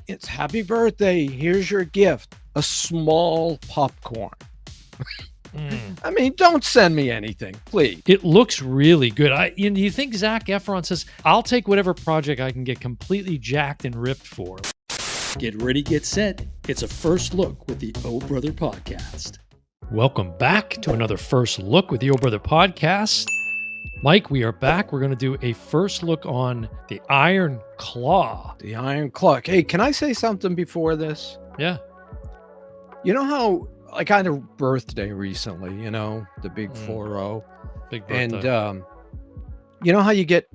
It's happy birthday. Here's your gift. A small popcorn. I mean, don't send me anything, please. It looks really good. You think Zac Efron says, I'll take whatever project I can get completely jacked and ripped for. Get ready, get set. It's a first look with the Oh Brother Podcast. Welcome back to another first look with the Oh Brother Podcast. Mike, we are back. We're going to do a first look on the Iron Claw. The Iron Claw. Hey, can I say something before this? Yeah. You know how I got a birthday recently, the big 4-0. Big birthday. And you know how you get,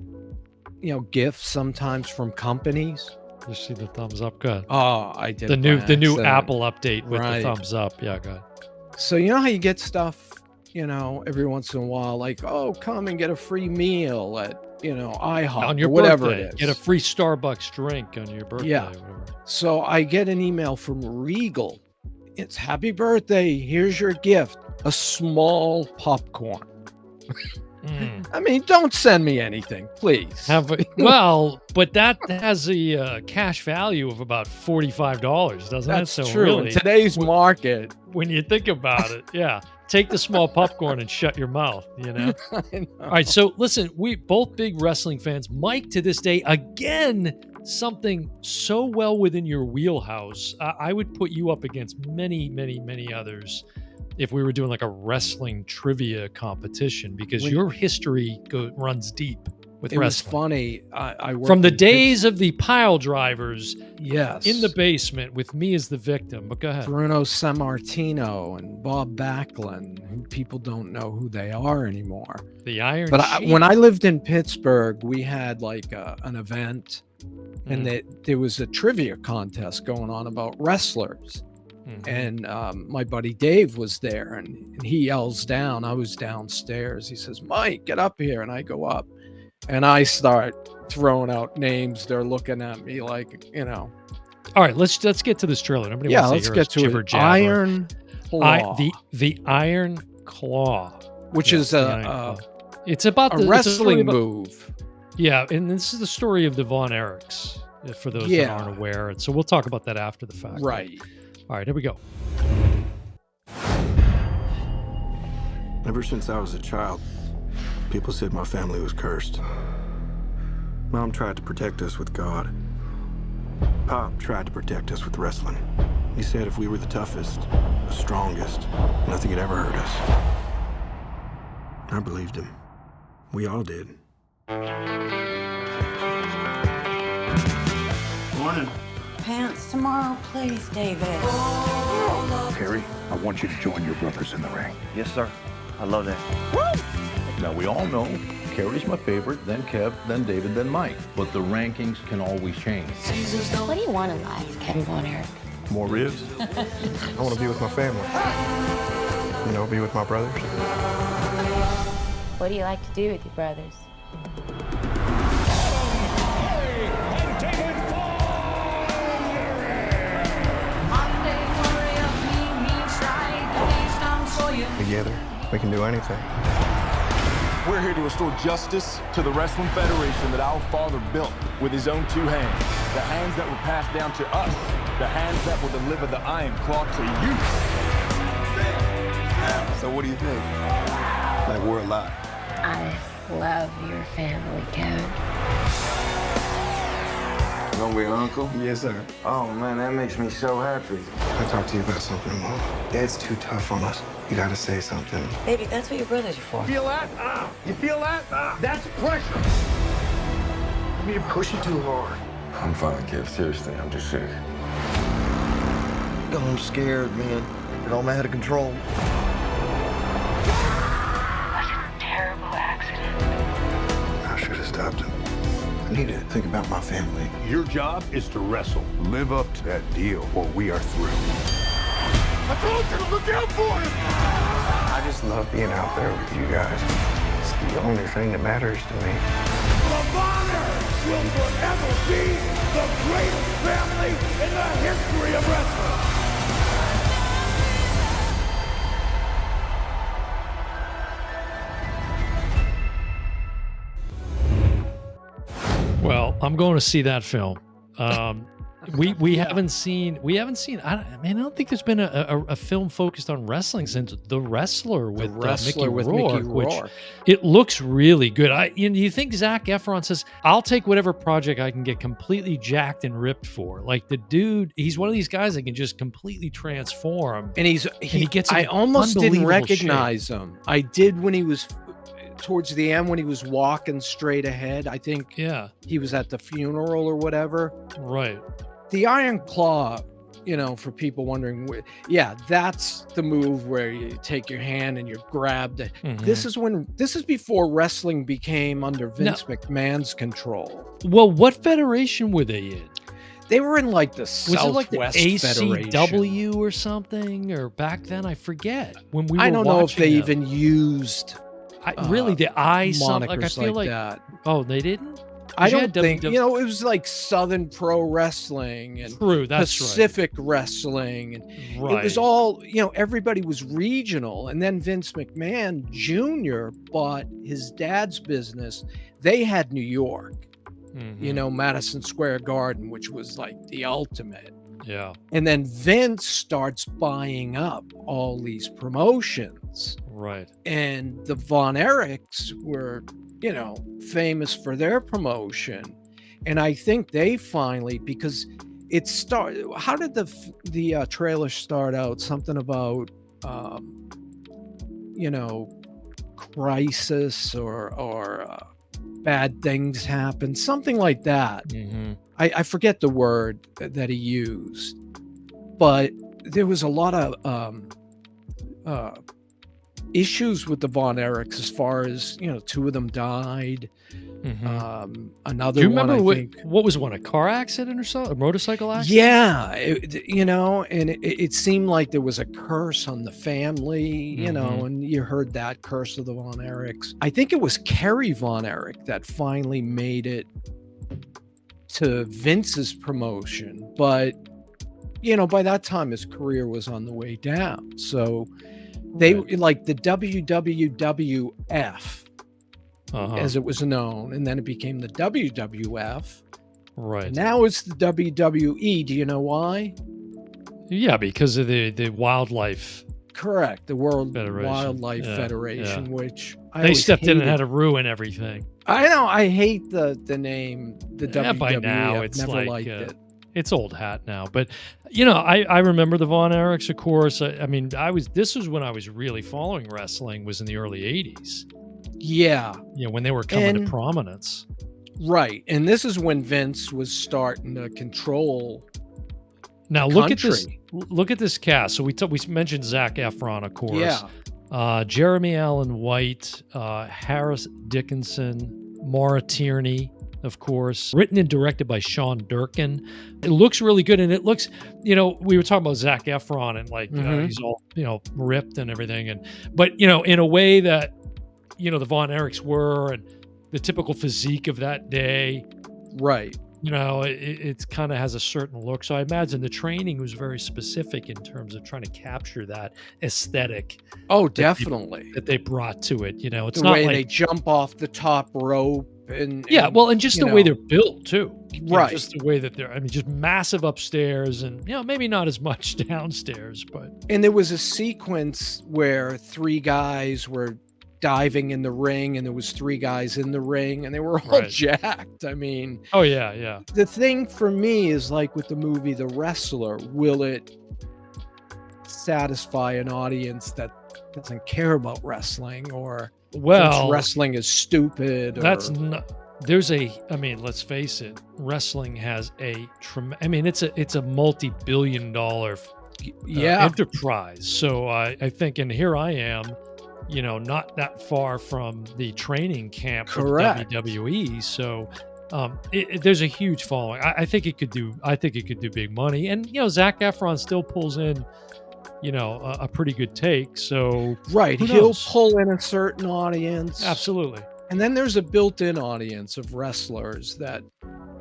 gifts sometimes from companies? You see the thumbs up? Good. Oh, I did. The new Apple update with the thumbs up. Yeah, good. So you know how you get stuff, every once in a while, like, oh, come and get a free meal at, IHOP on your or whatever birthday. it is. Get a free Starbucks drink on your birthday. Yeah. Or whatever. So I get an email from Regal. It's happy birthday. Here's your gift. A small popcorn. I mean, don't send me anything, please. But that has a cash value of about $45, doesn't it? That's So true. really, In today's market. When you think about it, yeah. Take the small popcorn and shut your mouth, I know. All right, so listen, we both big wrestling fans. Mike, to this day, again, something so well within your wheelhouse. I would put you up against many, many, many others if we were doing like a wrestling trivia competition, because your history runs deep with wrestling. It was funny. I worked from the days of the pile drivers, yes, in the basement with me as the victim. But go ahead. Bruno Sammartino and Bob Backlund, who people don't know who they are anymore. The Iron But when I lived in Pittsburgh, we had like an event, and there was a trivia contest going on about wrestlers. And my buddy Dave was there, and he yells down. I was downstairs. He says, "Mike, get up here." And I go up, and I start throwing out names. They're looking at me like, All right, let's get to this trailer. Nobody wants to let's hear get us to it. Iron Claw. The Iron Claw, which is it's about a wrestling move. Yeah, and this is the story of the Von Erichs, for those that aren't aware. And so we'll talk about that after the fact. Right. All right, here we go. Ever since I was a child, people said my family was cursed. Mom tried to protect us with God. Pop tried to protect us with wrestling. He said if we were the toughest, the strongest, nothing had ever hurt us. I believed him. We all did. Morning. Pants tomorrow, please, David. Carrie, I want you to join your brothers in the ring. Yes, sir. I love that. Now, we all know Carrie's my favorite, then Kev, then David, then Mike. But the rankings can always change. What do you want in life, Kevin Von Erich? More ribs? I want to be with my family. Be with my brothers. What do you like to do with your brothers? Together, we can do anything. We're here to restore justice to the Wrestling Federation that our father built with his own 2 hands. The hands that were passed down to us. The hands that will deliver the Iron Claw to you. So what do you think? Like we're alive. I love your family, Kevin. You gonna be an uncle? Yes, sir. Oh, man, that makes me so happy. I'll talk to you about something, Mom. Dad's too tough on us. You gotta say something. Baby, that's what your brothers are for. Feel that? You feel that? That's pressure. You're pushing too hard. I'm fine, Kev. Seriously, I'm just sick. I'm scared, man. It all out of control. What a terrible accident. I should have stopped him. I need to think about my family. Your job is to wrestle. Live up to that deal, or we are through. I told you to look out for him! I just love being out there with you guys. It's the only thing that matters to me. The Von Erichs will forever be the greatest family in the history of wrestling! Well, I'm going to see that film. we haven't seen I don't think there's been a film focused on wrestling since The Wrestler The with Wrestler Mickey with Rourke, Mickey which Rourke. it looks really good. You think Zac Efron says, "I'll take whatever project I can get completely jacked and ripped for." Like the dude, he's one of these guys that can just completely transform. And he gets I in almost didn't unbelievable shape. recognize him. I did when he was towards the end when he was walking straight ahead. I think Yeah, he was at the funeral or whatever. right. The Iron Claw, for people wondering, yeah, that's the move where you take your hand and you're grabbed. This is before wrestling became under Vince McMahon's control. Well, what federation were they in? They were in like the Was it like the Southwest Federation. ACW or something? Or back then, I forget. When we were I don't know if they watching them. even used really the I something. Like I monikers feel like that. Oh, they didn't. I 'Cause you don't had think, WW it was like Southern Pro Wrestling and True, that's Pacific Wrestling. And right. it was all, everybody was regional. And then Vince McMahon Jr. bought his dad's business. They had New York, Madison Square Garden, which was like the ultimate. Yeah. And then Vince starts buying up all these promotions. Right. And the Von Erichs were, famous for their promotion. And I think they finally, because it started, how did the trailer start out? Something about, crisis or bad things happen, something like that. I forget the word that he used, but there was a lot of issues with the Von Erichs as far as, two of them died. Another Do you remember one, I think. what was one, a car accident or so? A motorcycle accident? Yeah, and it seemed like there was a curse on the family, and you heard that curse of the Von Erichs. I think it was Kerry Von Erich that finally made it to Vince's promotion, but by that time his career was on the way down. So they like the WWF, as it was known, and then it became the WWF. Right. And now it's the WWE. Do you know why? Yeah, because of the wildlife. Correct. The World Federation. Wildlife Yeah, Federation, yeah. which They stepped in and had to ruin everything. I know. I hate the name, the WWE. By now, I've it's never like liked it. it's old hat now. But I remember the Von Erichs, of course. This was when I was really following wrestling, was in the early 80s. Yeah. When they were coming to prominence. Right. And this is when Vince was starting to control. Now the look country. Look at this cast. So we mentioned Zac Efron, of course. Yeah. Jeremy Allen White, Harris Dickinson, Maura Tierney, of course. Written and directed by Sean Durkin. It looks really good, and it looks, we were talking about Zac Efron and he's all ripped and everything, but in a way that the Von Erichs were, and the typical physique of that day. Right. It kind of has a certain look. So I imagine the training was very specific in terms of trying to capture that aesthetic. Oh, definitely. That they brought to it. It's the not way like they jump off the top rope and just the way they're built too. Right. Just the way that they're, just massive upstairs and, maybe not as much downstairs, but. And there was a sequence where three guys were diving in the ring, and there was three guys in the ring, and they were all jacked. Oh yeah. The thing for me is like with the movie The Wrestler, will it satisfy an audience that doesn't care about wrestling, or thinks wrestling is stupid? That's not. Let's face it. Wrestling has it's a multi-billion-dollar enterprise. So I think, and here I am. Not that far from the training camp for WWE. So there's a huge following. I think it could do big money. And, Zac Efron still pulls in, a pretty good take. So he'll pull in a certain audience. Absolutely. And then there's a built-in audience of wrestlers that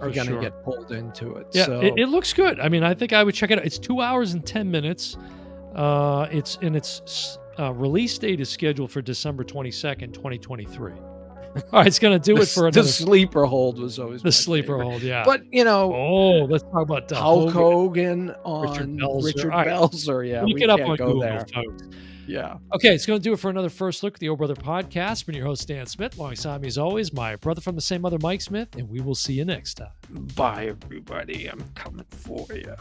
are going to get pulled into it. Yeah, so it looks good. I think I would check it out. It's 2 hours and 10 minutes. Its release date is scheduled for December 22nd, 2023. All right, it's going to do it for The another. sleeper hold was always The my sleeper favorite. hold, yeah. But Let's talk about Hulk Hogan. Hogan on Richard All right, Belzer. Yeah, look we it up can't on go Google, there. folks. Yeah. Okay, it's going to do it for another First Look at the Old Brother podcast. Been your host, Dan Smith. Alongside me, as always, my brother from the same mother, Mike Smith, and we will see you next time. Bye, everybody. I'm coming for you.